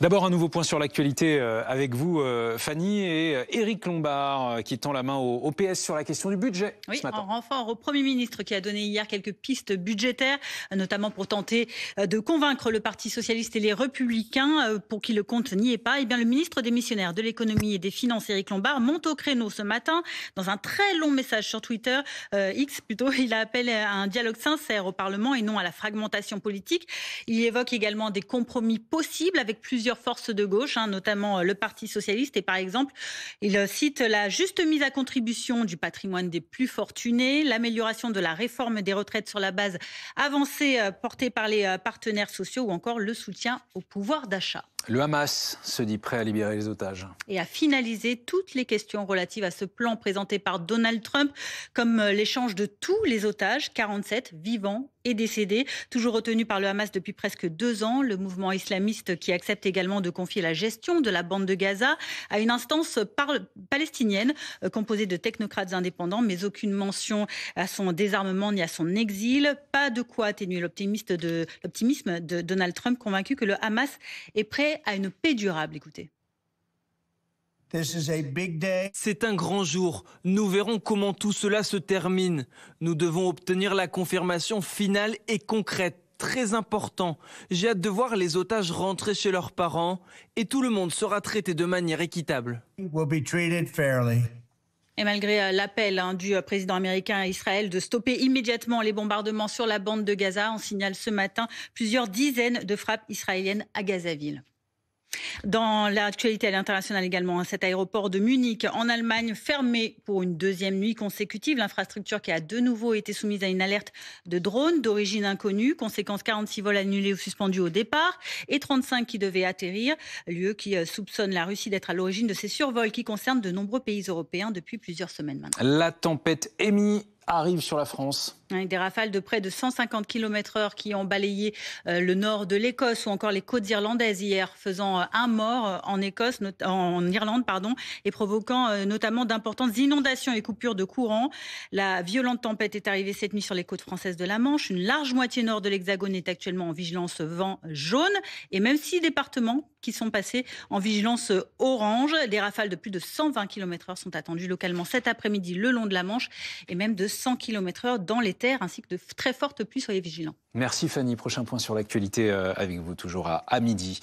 D'abord, un nouveau point sur l'actualité avec vous, Fanny, et Éric Lombard qui tend la main au PS sur la question du budget ce matin. En renfort au Premier ministre qui a donné hier quelques pistes budgétaires, notamment pour tenter de convaincre le Parti socialiste et les Républicains pour qui le compte n'y est pas. Eh bien, le ministre démissionnaire de l'économie et des finances, Éric Lombard, monte au créneau ce matin dans un très long message sur Twitter, X plutôt. Il a appelé à un dialogue sincère au Parlement et non à la fragmentation politique. Il évoque également des compromis possibles avec plusieurs forces de gauche, notamment le Parti socialiste. Et par exemple, il cite la juste mise à contribution du patrimoine des plus fortunés, l'amélioration de la réforme des retraites sur la base avancée portée par les partenaires sociaux ou encore le soutien au pouvoir d'achat. Le Hamas se dit prêt à libérer les otages. Et à finaliser toutes les questions relatives à ce plan présenté par Donald Trump, comme l'échange de tous les otages, 47 vivants et décédés, toujours retenus par le Hamas depuis presque 2 ans. Le mouvement islamiste qui accepte également de confier la gestion de la bande de Gaza à une instance palestinienne composée de technocrates indépendants, mais aucune mention à son désarmement ni à son exil. Pas de quoi atténuer l'optimisme de Donald Trump, convaincu que le Hamas est prêt à une paix durable. Écoutez. C'est un grand jour. Nous verrons comment tout cela se termine. Nous devons obtenir la confirmation finale et concrète. Très important. J'ai hâte de voir les otages rentrer chez leurs parents et tout le monde sera traité de manière équitable. Et malgré l'appel du président américain à Israël de stopper immédiatement les bombardements sur la bande de Gaza, on signale ce matin plusieurs dizaines de frappes israéliennes à Gazaville. Dans l'actualité à l'international également, cet aéroport de Munich en Allemagne fermé pour une 2e nuit consécutive. L'infrastructure qui a de nouveau été soumise à une alerte de drones d'origine inconnue. Conséquence, 46 vols annulés ou suspendus au départ et 35 qui devaient atterrir. L'UE qui soupçonne la Russie d'être à l'origine de ces survols qui concernent de nombreux pays européens depuis plusieurs semaines maintenant. La tempête Amy arrive sur la France. Des rafales de près de 150 km/h qui ont balayé le nord de l'Écosse ou encore les côtes irlandaises hier, faisant un mort en Irlande, et provoquant notamment d'importantes inondations et coupures de courant. La violente tempête est arrivée cette nuit sur les côtes françaises de la Manche. Une large moitié nord de l'Hexagone est actuellement en vigilance vent jaune. Et même 6 départements qui sont passés en vigilance orange. Des rafales de plus de 120 km/h sont attendues localement cet après-midi le long de la Manche et même de 100 km/h dans les terres, ainsi que de très fortes pluies. Soyez vigilants. Merci Fanny. Prochain point sur l'actualité avec vous toujours à midi.